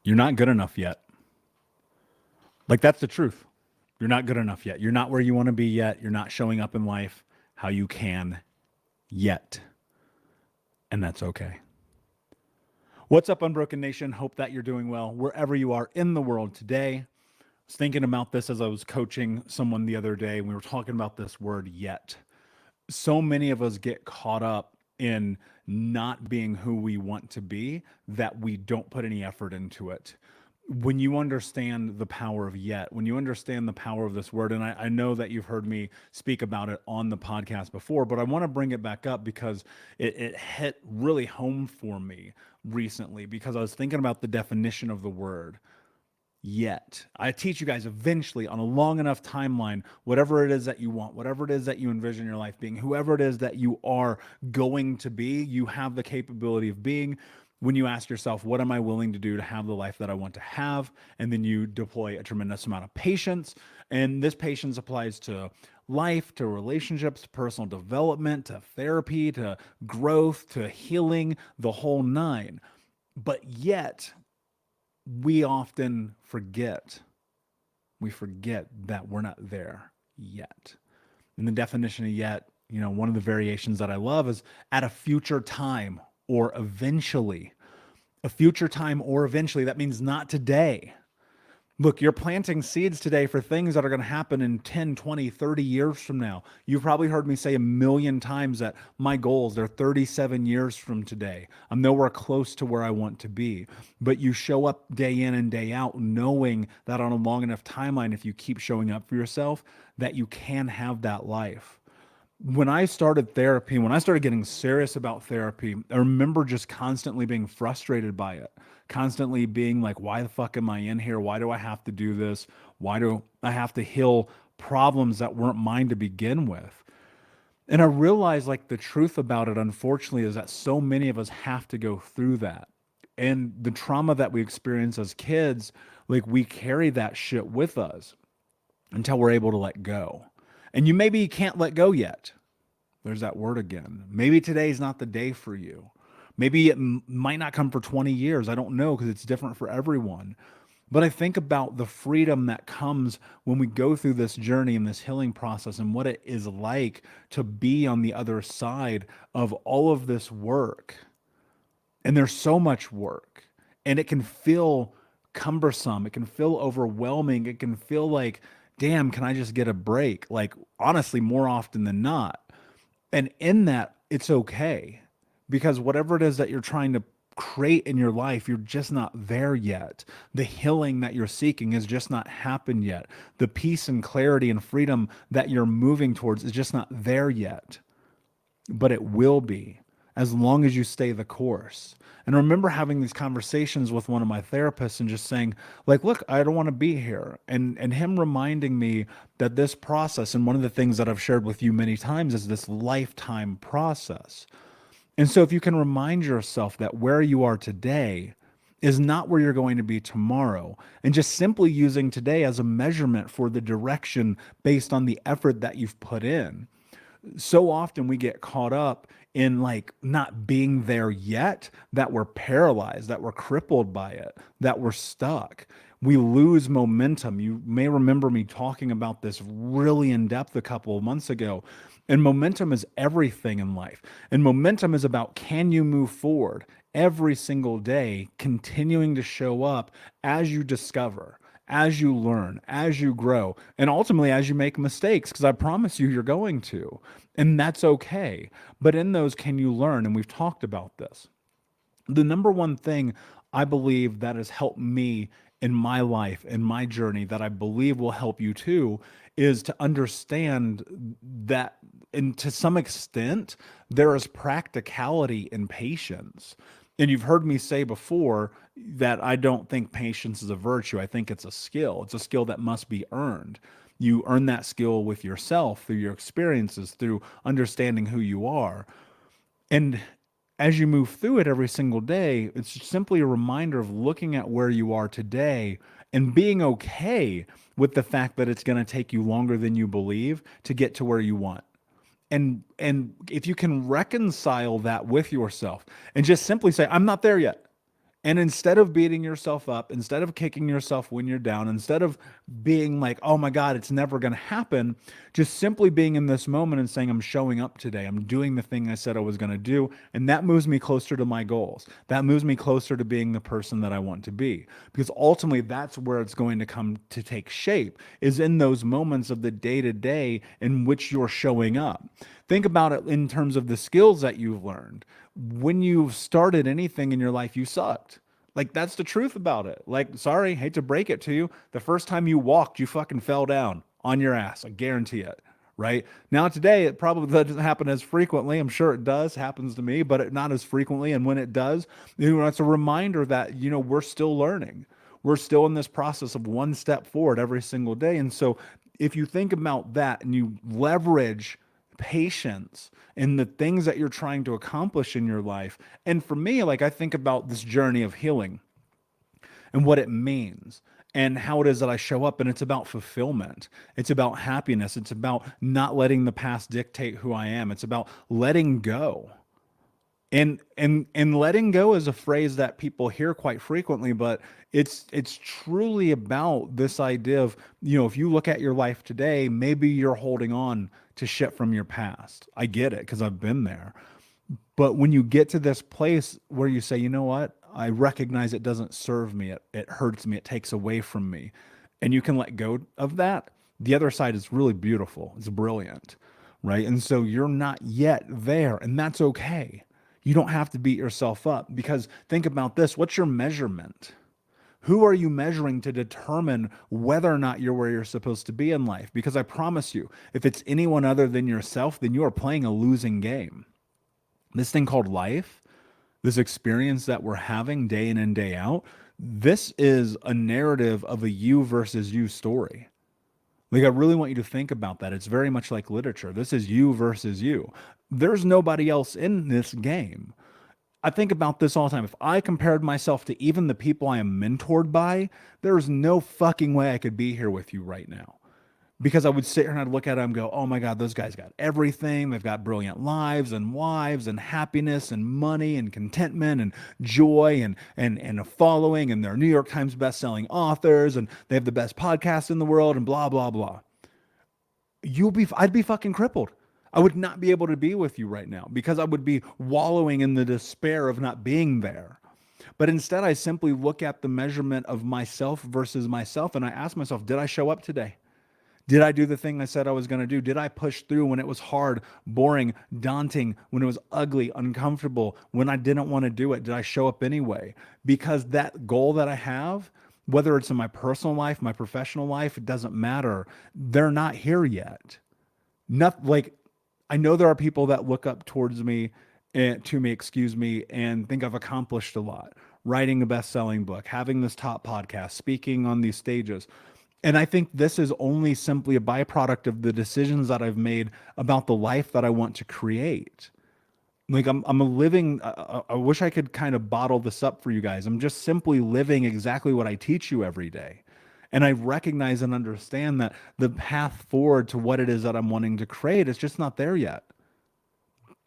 You're not good enough yet. Like, that's the truth. You're not good enough yet. You're not where you want to be yet. You're not showing up in life how you can yet. And that's okay. What's up, Unbroken Nation? Hope that you're doing well wherever you are in the world today. I was thinking about this as I was coaching someone the other day, and we were talking about this word yet. So many of us get caught up in not being who we want to be that we don't put any effort into it. When you understand the power of yet, when you understand the power of this word, and I know that you've heard me speak about it on the podcast before, but I want to bring it back up because it hit really home for me recently because I was thinking about the definition of the word yet. I teach you guys eventually on a long enough timeline, whatever it is that you want, whatever it is that you envision your life being, whoever it is that you are going to be, you have the capability of being when you ask yourself, what am I willing to do to have the life that I want to have? And then you deploy a tremendous amount of patience. And this patience applies to life, to relationships, to personal development, to therapy, to growth, to healing, the whole nine. But yet, we often forget. We forget that we're not there yet. And the definition of yet, one of the variations that I love is at a future time or eventually. A future time or eventually, that means not today. Look, you're planting seeds today for things that are going to happen in 10, 20, 30 years from now. You've probably heard me say a million times that my goals, they're 37 years from today. I'm nowhere close to where I want to be. But you show up day in and day out knowing that on a long enough timeline, if you keep showing up for yourself, that you can have that life. When I started therapy, when I started getting serious about therapy, I remember just constantly being frustrated by it, constantly being like, why the fuck am I in here? Why do I have to do this? Why do I have to heal problems that weren't mine to begin with? And I realized like the truth about it, unfortunately, is that so many of us have to go through that. And the trauma that we experience as kids, like we carry that shit with us until we're able to let go. And you maybe can't let go yet. There's that word again. Maybe today's not the day for you. Maybe it might not come for 20 years. I don't know because it's different for everyone. But I think about the freedom that comes when we go through this journey and this healing process and what it is like to be on the other side of all of this work. And there's so much work and it can feel cumbersome. It can feel overwhelming. It can feel like, damn, can I just get a break? Like, honestly, more often than not. And in that, it's okay because whatever it is that you're trying to create in your life, you're just not there yet. The healing that you're seeking has just not happened yet. The peace and clarity and freedom that you're moving towards is just not there yet. But it will be as long as you stay the course. And I remember having these conversations with one of my therapists and just saying, like, look, I don't want to be here. And him reminding me that this process, and one of the things that I've shared with you many times is this lifetime process. And so if you can remind yourself that where you are today is not where you're going to be tomorrow, and just simply using today as a measurement for the direction based on the effort that you've put in. So often we get caught up in like not being there yet, that we're paralyzed, that we're crippled by it, that we're stuck. We lose momentum. You may remember me talking about this really in depth a couple of months ago. And momentum is everything in life. And momentum is about, can you move forward every single day, continuing to show up as you discover, as you learn, as you grow, and ultimately as you make mistakes, because I promise you, you're going to, and that's okay. But in those, can you learn? And we've talked about this. The number one thing I believe that has helped me in my life, in my journey, that I believe will help you too, is to understand that, and to some extent, there is practicality in patience. And you've heard me say before that I don't think patience is a virtue. I think it's a skill. It's a skill that must be earned. You earn that skill with yourself, through your experiences, through understanding who you are. And as you move through it every single day, it's simply a reminder of looking at where you are today and being okay with the fact that it's going to take you longer than you believe to get to where you want. And if you can reconcile that with yourself and just simply say, I'm not there yet. And instead of beating yourself up, instead of kicking yourself when you're down, instead of being like, oh my God, it's never going to happen, just simply being in this moment and saying, I'm showing up today. I'm doing the thing I said I was going to do. And that moves me closer to my goals. That moves me closer to being the person that I want to be. Because ultimately, that's where it's going to come to take shape, is in those moments of the day to day in which you're showing up. Think about it in terms of the skills that you've learned. When you started anything in your life, you sucked. Like, that's the truth about it. Like, sorry, hate to break it to you. The first time you walked, you fucking fell down on your ass. I guarantee it. Right now, today, it probably doesn't happen as frequently. I'm sure it does, happens to me, but not as frequently. And when it does, it's a reminder that, we're still learning. We're still in this process of one step forward every single day. And so if you think about that and you leverage patience in the things that you're trying to accomplish in your life. And for me, like, I think about this journey of healing and what it means and how it is that I show up. And it's about fulfillment. It's about happiness. It's about not letting the past dictate who I am. It's about letting go. And letting go is a phrase that people hear quite frequently, but it's truly about this idea of, if you look at your life today, maybe you're holding on to shit from your past. I get it because I've been there. But when you get to this place where you say, you know what, I recognize it doesn't serve me, it hurts me, it takes away from me, and you can let go of that, the other side is really beautiful. It's brilliant, right? And so you're not yet there, and that's okay. You don't have to beat yourself up, because think about this. What's your measurement? Who are you measuring to determine whether or not you're where you're supposed to be in life? Because I promise you, if it's anyone other than yourself, then you are playing a losing game. This thing called life, this experience that we're having day in and day out, this is a narrative of a you versus you story. Like, I really want you to think about that. It's very much like literature. This is you versus you. There's nobody else in this game. I think about this all the time. If I compared myself to even the people I am mentored by, there's no fucking way I could be here with you right now. Because I would sit here and I'd look at it and go, oh my God, those guys got everything. They've got brilliant lives and wives and happiness and money and contentment and joy and a following, and they're New York Times bestselling authors, and they have the best podcast in the world, and blah, blah, blah. I'd be fucking crippled. I would not be able to be with you right now because I would be wallowing in the despair of not being there. But instead, I simply look at the measurement of myself versus myself, and I ask myself, did I show up today? Did I do the thing I said I was going to do? Did I push through when it was hard, boring, daunting, when it was ugly, uncomfortable, when I didn't want to do it? Did I show up anyway? Because that goal that I have, whether it's in my personal life, my professional life, it doesn't matter. They're not here yet. Not like, I know there are people that look up towards me and and think I've accomplished a lot. Writing a best-selling book, having this top podcast, speaking on these stages. And I think this is only simply a byproduct of the decisions that I've made about the life that I want to create. Like, I'm a living, I wish I could kind of bottle this up for you guys. I'm just simply living exactly what I teach you every day. And I recognize and understand that the path forward to what it is that I'm wanting to create is just not there yet.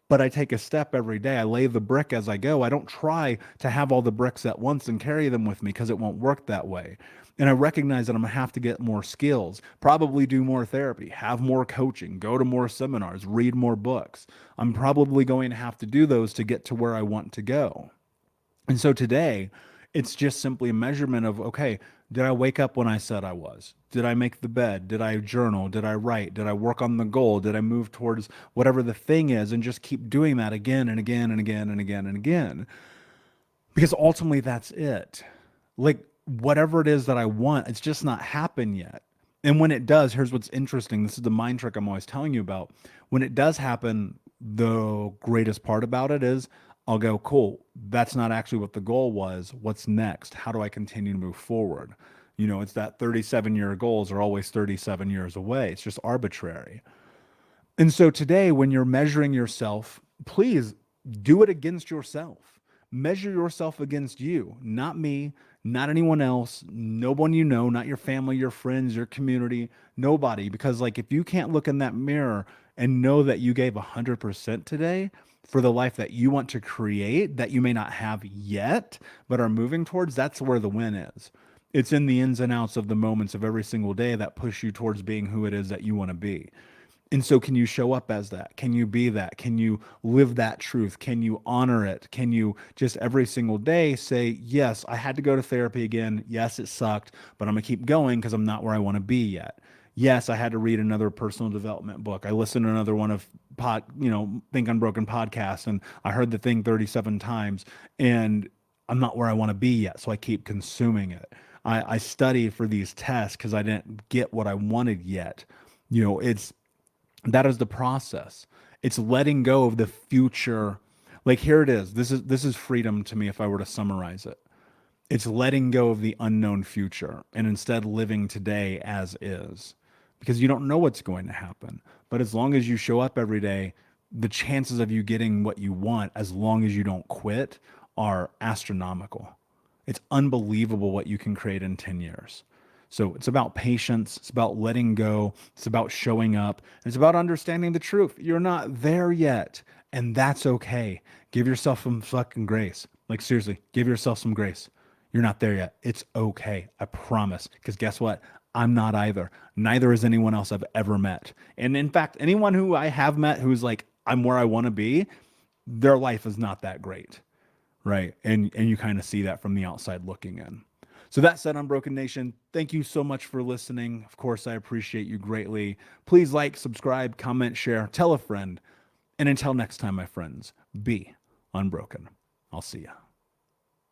But I take a step every day. I lay the brick as I go. I don't try to have all the bricks at once and carry them with me, because it won't work that way. And I recognize that I'm going to have to get more skills, probably do more therapy, have more coaching, go to more seminars, read more books. I'm probably going to have to do those to get to where I want to go. And so today, it's just simply a measurement of, okay, did I wake up when I said I was? Did I make the bed? Did I journal? Did I write? Did I work on the goal? Did I move towards whatever the thing is, and just keep doing that again and again and again and again and again? Because ultimately, that's it. Like, whatever it is that I want, it's just not happened yet. And when it does, here's what's interesting. This is the mind trick I'm always telling you about. When it does happen, the greatest part about it is I'll go, cool, that's not actually what the goal was. What's next? How do I continue to move forward? It's that 37-year goals are always 37 years away. It's just arbitrary. And so today, when you're measuring yourself, please do it against yourself. Measure yourself against you, not me, not anyone else, no one not your family, your friends, your community, nobody. Because, like, if you can't look in that mirror and know that you gave 100% today for the life that you want to create that you may not have yet, but are moving towards. That's where the win is. It's in the ins and outs of the moments of every single day that push you towards being who it is that you want to be. And so, can you show up as that? Can you be that? Can you live that truth? Can you honor it? Can you just every single day say, yes, I had to go to therapy again. Yes, it sucked, but I'm going to keep going because I'm not where I want to be yet. Yes, I had to read another personal development book. I listened to another one of Think Unbroken podcast, and I heard the thing 37 times, and I'm not where I want to be yet. So I keep consuming it. I study for these tests because I didn't get what I wanted yet. That is the process. It's letting go of the future. Like, here it is. This is freedom to me if I were to summarize it. It's letting go of the unknown future and instead living today as is. Because you don't know what's going to happen. But as long as you show up every day, the chances of you getting what you want, as long as you don't quit, are astronomical. It's unbelievable what you can create in 10 years. So it's about patience. It's about letting go. It's about showing up. It's about understanding the truth. You're not there yet. And that's okay. Give yourself some fucking grace. Like, seriously, give yourself some grace. You're not there yet. It's okay. I promise. Because guess what? I'm not either. Neither is anyone else I've ever met. And in fact, anyone who I have met who's like, I'm where I want to be, their life is not that great. Right. And you kind of see that from the outside looking in. So that said, Unbroken Nation, thank you so much for listening. Of course, I appreciate you greatly. Please like, subscribe, comment, share, tell a friend. And until next time, my friends, be unbroken. I'll see ya.